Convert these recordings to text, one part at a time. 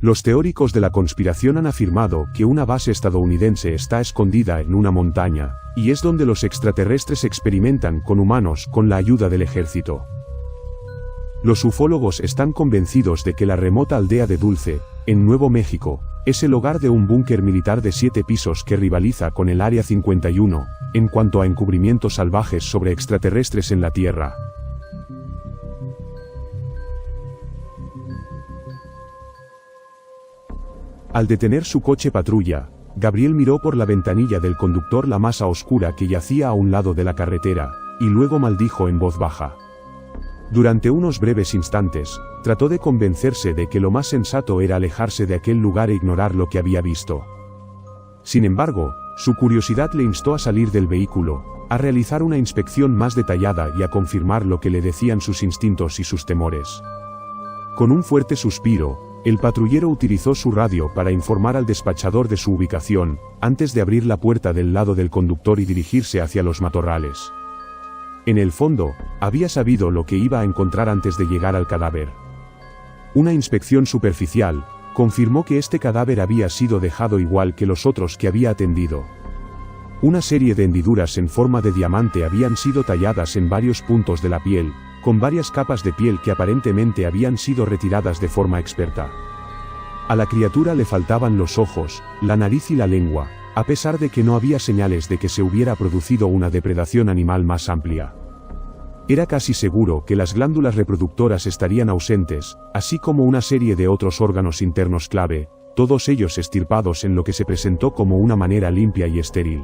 Los teóricos de la conspiración han afirmado que una base estadounidense está escondida en una montaña, y es donde los extraterrestres experimentan con humanos con la ayuda del ejército. Los ufólogos están convencidos de que la remota aldea de Dulce, en Nuevo México, es el hogar de un búnker militar de 7 pisos que rivaliza con el Área 51, en cuanto a encubrimientos salvajes sobre extraterrestres en la Tierra. Al detener su coche patrulla, Gabriel miró por la ventanilla del conductor la masa oscura que yacía a un lado de la carretera, y luego maldijo en voz baja. Durante unos breves instantes, trató de convencerse de que lo más sensato era alejarse de aquel lugar e ignorar lo que había visto. Sin embargo, su curiosidad le instó a salir del vehículo, a realizar una inspección más detallada y a confirmar lo que le decían sus instintos y sus temores. Con un fuerte suspiro, el patrullero utilizó su radio para informar al despachador de su ubicación, antes de abrir la puerta del lado del conductor y dirigirse hacia los matorrales. En el fondo, había sabido lo que iba a encontrar antes de llegar al cadáver. Una inspección superficial confirmó que este cadáver había sido dejado igual que los otros que había atendido. Una serie de hendiduras en forma de diamante habían sido talladas en varios puntos de la piel, con varias capas de piel que aparentemente habían sido retiradas de forma experta. A la criatura le faltaban los ojos, la nariz y la lengua, a pesar de que no había señales de que se hubiera producido una depredación animal más amplia. Era casi seguro que las glándulas reproductoras estarían ausentes, así como una serie de otros órganos internos clave, todos ellos extirpados en lo que se presentó como una manera limpia y estéril.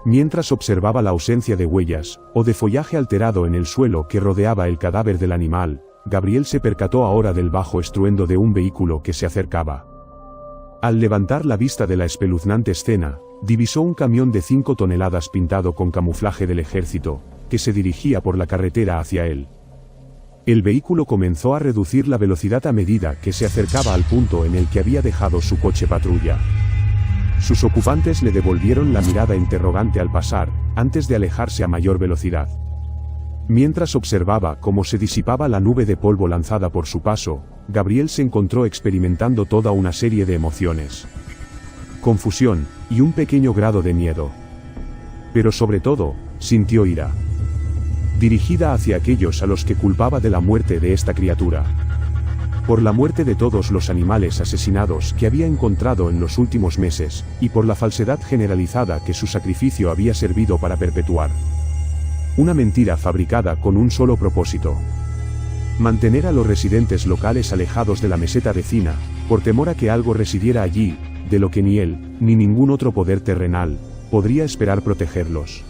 Mientras observaba la ausencia de huellas, o de follaje alterado en el suelo que rodeaba el cadáver del animal, Gabriel se percató ahora del bajo estruendo de un vehículo que se acercaba. Al levantar la vista de la espeluznante escena, divisó un camión de 5 toneladas pintado con camuflaje del ejército, que se dirigía por la carretera hacia él. El vehículo comenzó a reducir la velocidad a medida que se acercaba al punto en el que había dejado su coche patrulla. Sus ocupantes le devolvieron la mirada interrogante al pasar, antes de alejarse a mayor velocidad. Mientras observaba cómo se disipaba la nube de polvo lanzada por su paso, Gabriel se encontró experimentando toda una serie de emociones. Confusión, y un pequeño grado de miedo. Pero sobre todo, sintió ira. Dirigida hacia aquellos a los que culpaba de la muerte de esta criatura. Por la muerte de todos los animales asesinados que había encontrado en los últimos meses, y por la falsedad generalizada que su sacrificio había servido para perpetuar. Una mentira fabricada con un solo propósito: mantener a los residentes locales alejados de la meseta vecina, por temor a que algo residiera allí, de lo que ni él, ni ningún otro poder terrenal, podría esperar protegerlos.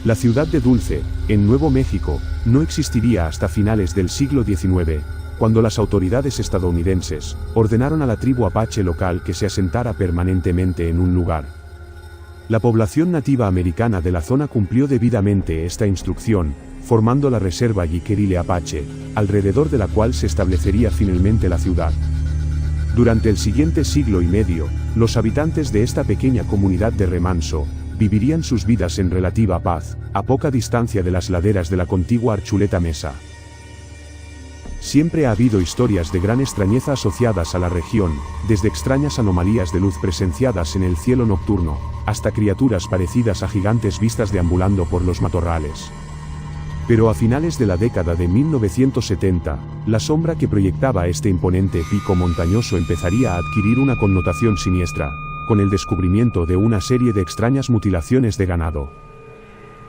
La ciudad de Dulce, en Nuevo México, no existiría hasta finales del siglo XIX, cuando las autoridades estadounidenses ordenaron a la tribu apache local que se asentara permanentemente en un lugar. La población nativa americana de la zona cumplió debidamente esta instrucción, formando la reserva Jiquerile Apache, alrededor de la cual se establecería finalmente la ciudad. Durante el siguiente siglo y medio, los habitantes de esta pequeña comunidad de remanso vivirían sus vidas en relativa paz, a poca distancia de las laderas de la contigua Archuleta Mesa. Siempre ha habido historias de gran extrañeza asociadas a la región, desde extrañas anomalías de luz presenciadas en el cielo nocturno, hasta criaturas parecidas a gigantes vistas deambulando por los matorrales. Pero a finales de la década de 1970, la sombra que proyectaba este imponente pico montañoso empezaría a adquirir una connotación siniestra, con el descubrimiento de una serie de extrañas mutilaciones de ganado.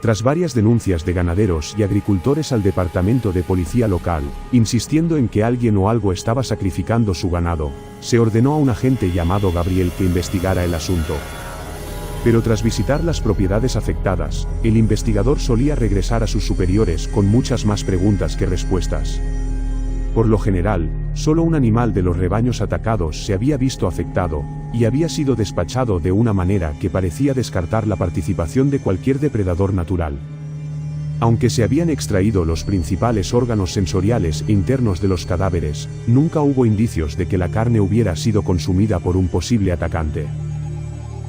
Tras varias denuncias de ganaderos y agricultores al departamento de policía local, insistiendo en que alguien o algo estaba sacrificando su ganado, se ordenó a un agente llamado Gabriel que investigara el asunto. Pero tras visitar las propiedades afectadas, el investigador solía regresar a sus superiores con muchas más preguntas que respuestas. Por lo general, solo un animal de los rebaños atacados se había visto afectado, y había sido despachado de una manera que parecía descartar la participación de cualquier depredador natural. Aunque se habían extraído los principales órganos sensoriales e internos de los cadáveres, nunca hubo indicios de que la carne hubiera sido consumida por un posible atacante.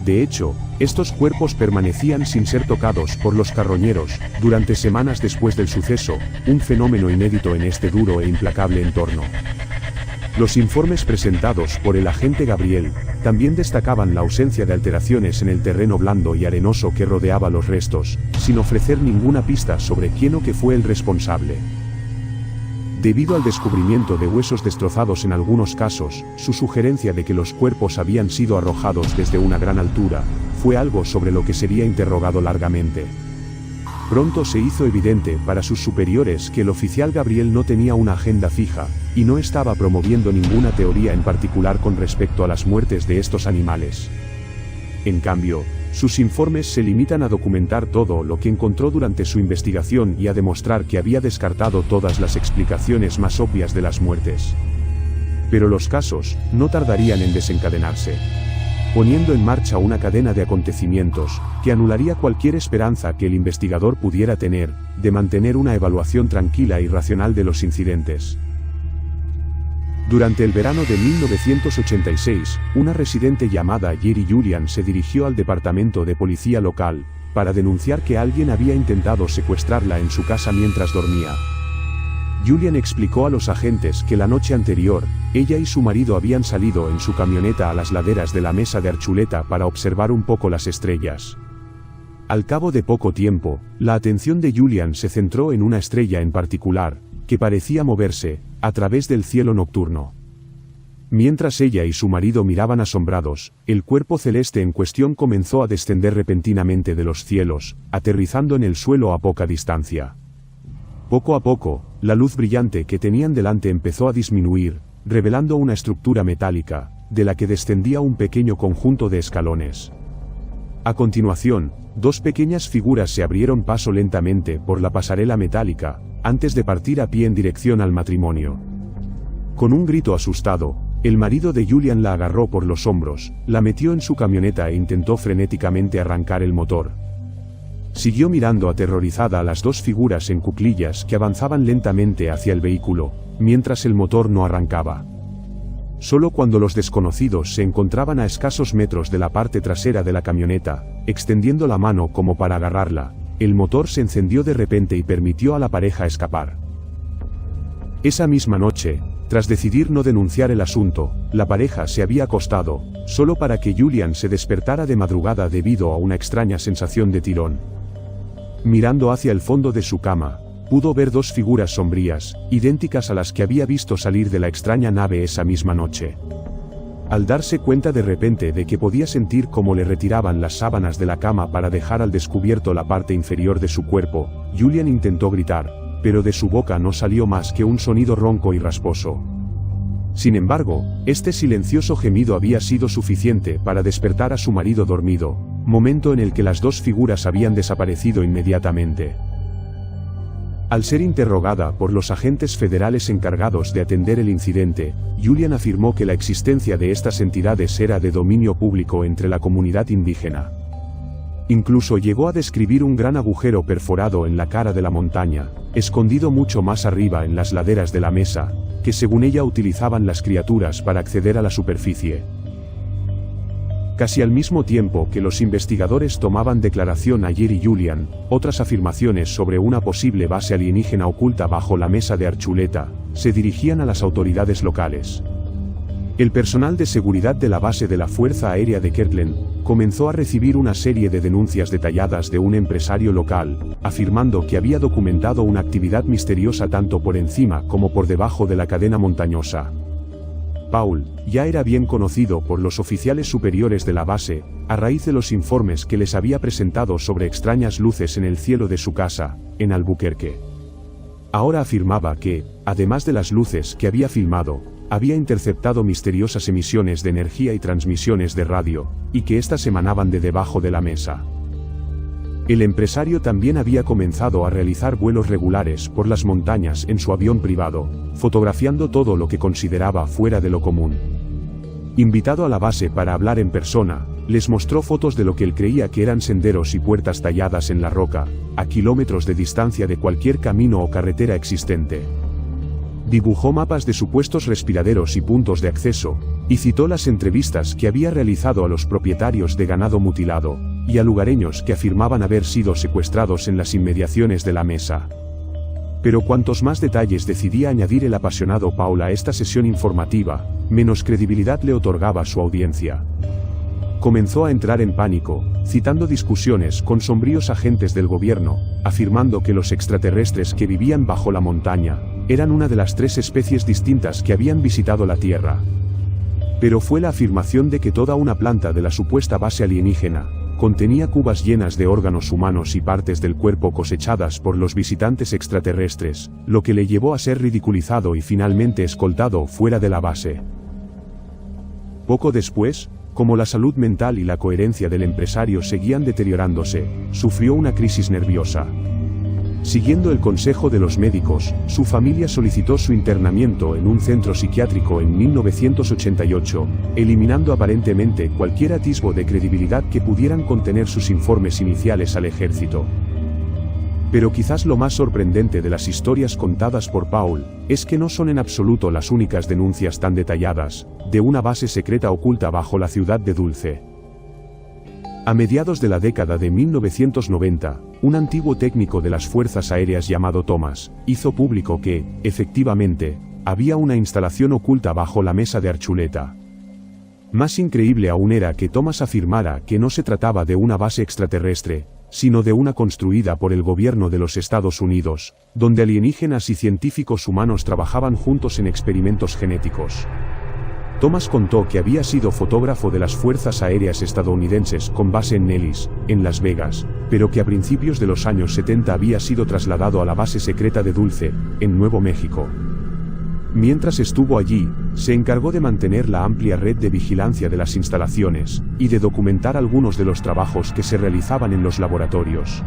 De hecho, estos cuerpos permanecían sin ser tocados por los carroñeros, durante semanas después del suceso, un fenómeno inédito en este duro e implacable entorno. Los informes presentados por el agente Gabriel también destacaban la ausencia de alteraciones en el terreno blando y arenoso que rodeaba los restos, sin ofrecer ninguna pista sobre quién o qué fue el responsable. Debido al descubrimiento de huesos destrozados en algunos casos, su sugerencia de que los cuerpos habían sido arrojados desde una gran altura, fue algo sobre lo que sería interrogado largamente. Pronto se hizo evidente para sus superiores que el oficial Gabriel no tenía una agenda fija, y no estaba promoviendo ninguna teoría en particular con respecto a las muertes de estos animales. En cambio, sus informes se limitan a documentar todo lo que encontró durante su investigación y a demostrar que había descartado todas las explicaciones más obvias de las muertes. Pero los casos no tardarían en desencadenarse, poniendo en marcha una cadena de acontecimientos que anularía cualquier esperanza que el investigador pudiera tener de mantener una evaluación tranquila y racional de los incidentes. Durante el verano de 1986, una residente llamada Jerry Julian se dirigió al departamento de policía local para denunciar que alguien había intentado secuestrarla en su casa mientras dormía. Julian explicó a los agentes que la noche anterior, ella y su marido habían salido en su camioneta a las laderas de la mesa de Archuleta para observar un poco las estrellas. Al cabo de poco tiempo, la atención de Julian se centró en una estrella en particular, que parecía moverse a través del cielo nocturno. Mientras ella y su marido miraban asombrados, el cuerpo celeste en cuestión comenzó a descender repentinamente de los cielos, aterrizando en el suelo a poca distancia. Poco a poco, la luz brillante que tenían delante empezó a disminuir, revelando una estructura metálica, de la que descendía un pequeño conjunto de escalones. A continuación, dos pequeñas figuras se abrieron paso lentamente por la pasarela metálica, antes de partir a pie en dirección al matrimonio. Con un grito asustado, el marido de Julian la agarró por los hombros, la metió en su camioneta e intentó frenéticamente arrancar el motor. Siguió mirando aterrorizada a las dos figuras en cuclillas que avanzaban lentamente hacia el vehículo, mientras el motor no arrancaba. Solo cuando los desconocidos se encontraban a escasos metros de la parte trasera de la camioneta, extendiendo la mano como para agarrarla, el motor se encendió de repente y permitió a la pareja escapar. Esa misma noche, tras decidir no denunciar el asunto, la pareja se había acostado, solo para que Julian se despertara de madrugada debido a una extraña sensación de tirón. Mirando hacia el fondo de su cama, pudo ver dos figuras sombrías, idénticas a las que había visto salir de la extraña nave esa misma noche. Al darse cuenta de repente de que podía sentir cómo le retiraban las sábanas de la cama para dejar al descubierto la parte inferior de su cuerpo, Julian intentó gritar, pero de su boca no salió más que un sonido ronco y rasposo. Sin embargo, este silencioso gemido había sido suficiente para despertar a su marido dormido, momento en el que las dos figuras habían desaparecido inmediatamente. Al ser interrogada por los agentes federales encargados de atender el incidente, Julian afirmó que la existencia de estas entidades era de dominio público entre la comunidad indígena. Incluso llegó a describir un gran agujero perforado en la cara de la montaña, escondido mucho más arriba en las laderas de la mesa, que según ella utilizaban las criaturas para acceder a la superficie. Casi al mismo tiempo que los investigadores tomaban declaración ayer y Julian, otras afirmaciones sobre una posible base alienígena oculta bajo la mesa de Archuleta, se dirigían a las autoridades locales. El personal de seguridad de la base de la Fuerza Aérea de Kirtland comenzó a recibir una serie de denuncias detalladas de un empresario local, afirmando que había documentado una actividad misteriosa tanto por encima como por debajo de la cadena montañosa. Paul ya era bien conocido por los oficiales superiores de la base, a raíz de los informes que les había presentado sobre extrañas luces en el cielo de su casa, en Albuquerque. Ahora afirmaba que, además de las luces que había filmado, había interceptado misteriosas emisiones de energía y transmisiones de radio, y que éstas emanaban de debajo de la mesa. El empresario también había comenzado a realizar vuelos regulares por las montañas en su avión privado, fotografiando todo lo que consideraba fuera de lo común. Invitado a la base para hablar en persona, les mostró fotos de lo que él creía que eran senderos y puertas talladas en la roca, a kilómetros de distancia de cualquier camino o carretera existente. Dibujó mapas de supuestos respiraderos y puntos de acceso, y citó las entrevistas que había realizado a los propietarios de ganado mutilado, y a lugareños que afirmaban haber sido secuestrados en las inmediaciones de la mesa. Pero cuantos más detalles decidía añadir el apasionado Paul a esta sesión informativa, menos credibilidad le otorgaba su audiencia. Comenzó a entrar en pánico, citando discusiones con sombríos agentes del gobierno, afirmando que los extraterrestres que vivían bajo la montaña eran una de las 3 especies distintas que habían visitado la Tierra. Pero fue la afirmación de que toda una planta de la supuesta base alienígena contenía cubas llenas de órganos humanos y partes del cuerpo cosechadas por los visitantes extraterrestres, lo que le llevó a ser ridiculizado y finalmente escoltado fuera de la base. Poco después, como la salud mental y la coherencia del empresario seguían deteriorándose, sufrió una crisis nerviosa. Siguiendo el consejo de los médicos, su familia solicitó su internamiento en un centro psiquiátrico en 1988, eliminando aparentemente cualquier atisbo de credibilidad que pudieran contener sus informes iniciales al ejército. Pero quizás lo más sorprendente de las historias contadas por Paul, es que no son en absoluto las únicas denuncias tan detalladas, de una base secreta oculta bajo la ciudad de Dulce. A mediados de la década de 1990, un antiguo técnico de las Fuerzas Aéreas llamado Thomas, hizo público que, efectivamente, había una instalación oculta bajo la mesa de Archuleta. Más increíble aún era que Thomas afirmara que no se trataba de una base extraterrestre, sino de una construida por el gobierno de los Estados Unidos, donde alienígenas y científicos humanos trabajaban juntos en experimentos genéticos. Thomas contó que había sido fotógrafo de las Fuerzas Aéreas estadounidenses con base en Nellis, en Las Vegas, pero que a principios de los años 70 había sido trasladado a la base secreta de Dulce, en Nuevo México. Mientras estuvo allí, se encargó de mantener la amplia red de vigilancia de las instalaciones, y de documentar algunos de los trabajos que se realizaban en los laboratorios.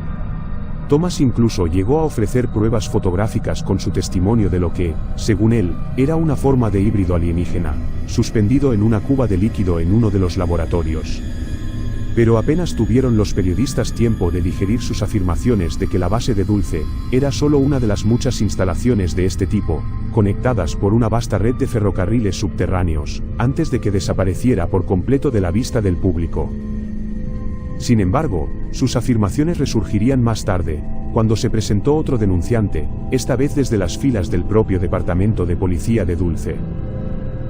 Thomas incluso llegó a ofrecer pruebas fotográficas con su testimonio de lo que, según él, era una forma de híbrido alienígena, suspendido en una cuba de líquido en uno de los laboratorios. Pero apenas tuvieron los periodistas tiempo de digerir sus afirmaciones de que la base de Dulce era solo una de las muchas instalaciones de este tipo, conectadas por una vasta red de ferrocarriles subterráneos, antes de que desapareciera por completo de la vista del público. Sin embargo, sus afirmaciones resurgirían más tarde, cuando se presentó otro denunciante, esta vez desde las filas del propio Departamento de Policía de Dulce.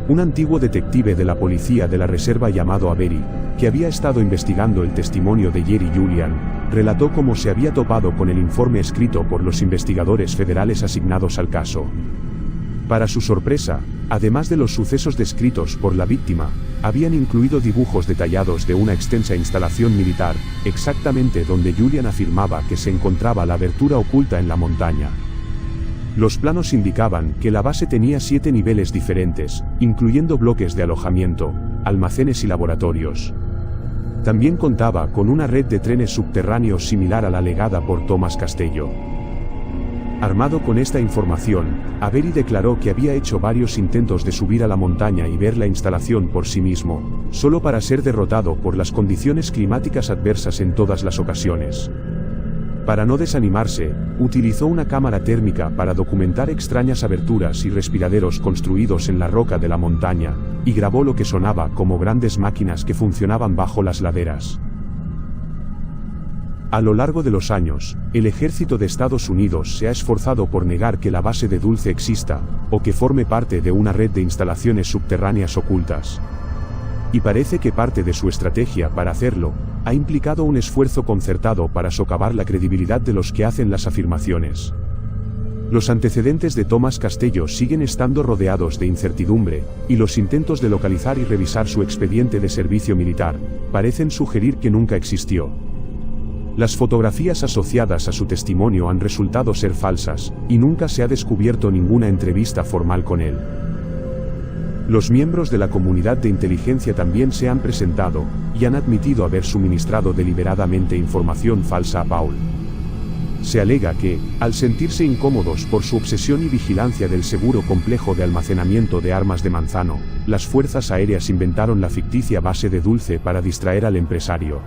Un antiguo detective de la policía de la reserva llamado Avery, que había estado investigando el testimonio de Jerry Julian, relató cómo se había topado con el informe escrito por los investigadores federales asignados al caso. Para su sorpresa, además de los sucesos descritos por la víctima, habían incluido dibujos detallados de una extensa instalación militar, exactamente donde Julian afirmaba que se encontraba la abertura oculta en la montaña. Los planos indicaban que la base tenía 7 niveles diferentes, incluyendo bloques de alojamiento, almacenes y laboratorios. También contaba con una red de trenes subterráneos similar a la alegada por Thomas Castello. Armado con esta información, Avery declaró que había hecho varios intentos de subir a la montaña y ver la instalación por sí mismo, solo para ser derrotado por las condiciones climáticas adversas en todas las ocasiones. Para no desanimarse, utilizó una cámara térmica para documentar extrañas aberturas y respiraderos construidos en la roca de la montaña, y grabó lo que sonaba como grandes máquinas que funcionaban bajo las laderas. A lo largo de los años, el ejército de Estados Unidos se ha esforzado por negar que la base de Dulce exista, o que forme parte de una red de instalaciones subterráneas ocultas. Y parece que parte de su estrategia para hacerlo, ha implicado un esfuerzo concertado para socavar la credibilidad de los que hacen las afirmaciones. Los antecedentes de Thomas Castello siguen estando rodeados de incertidumbre, y los intentos de localizar y revisar su expediente de servicio militar, parecen sugerir que nunca existió. Las fotografías asociadas a su testimonio han resultado ser falsas, y nunca se ha descubierto ninguna entrevista formal con él. Los miembros de la comunidad de inteligencia también se han presentado, y han admitido haber suministrado deliberadamente información falsa a Paul. Se alega que, al sentirse incómodos por su obsesión y vigilancia del seguro complejo de almacenamiento de armas de Manzano, las Fuerzas Aéreas inventaron la ficticia base de Dulce para distraer al empresario.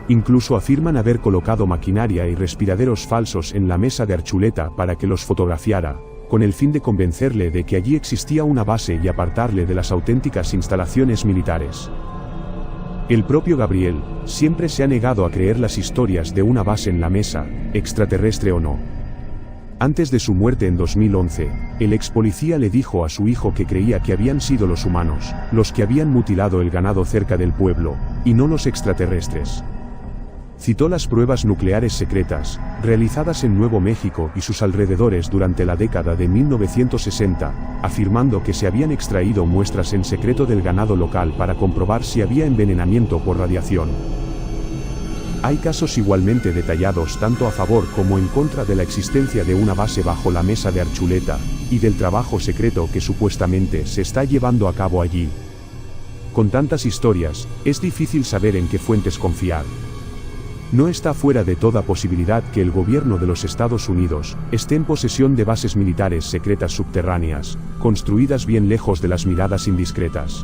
Incluso afirman haber colocado maquinaria y respiraderos falsos en la mesa de Archuleta para que los fotografiara, con el fin de convencerle de que allí existía una base y apartarle de las auténticas instalaciones militares. El propio Gabriel siempre se ha negado a creer las historias de una base en la mesa, extraterrestre o no. Antes de su muerte en 2011, el ex policía le dijo a su hijo que creía que habían sido los humanos los que habían mutilado el ganado cerca del pueblo, y no los extraterrestres. Citó las pruebas nucleares secretas, realizadas en Nuevo México y sus alrededores durante la década de 1960, afirmando que se habían extraído muestras en secreto del ganado local para comprobar si había envenenamiento por radiación. Hay casos igualmente detallados tanto a favor como en contra de la existencia de una base bajo la mesa de Archuleta, y del trabajo secreto que supuestamente se está llevando a cabo allí. Con tantas historias, es difícil saber en qué fuentes confiar. No está fuera de toda posibilidad que el gobierno de los Estados Unidos esté en posesión de bases militares secretas subterráneas, construidas bien lejos de las miradas indiscretas.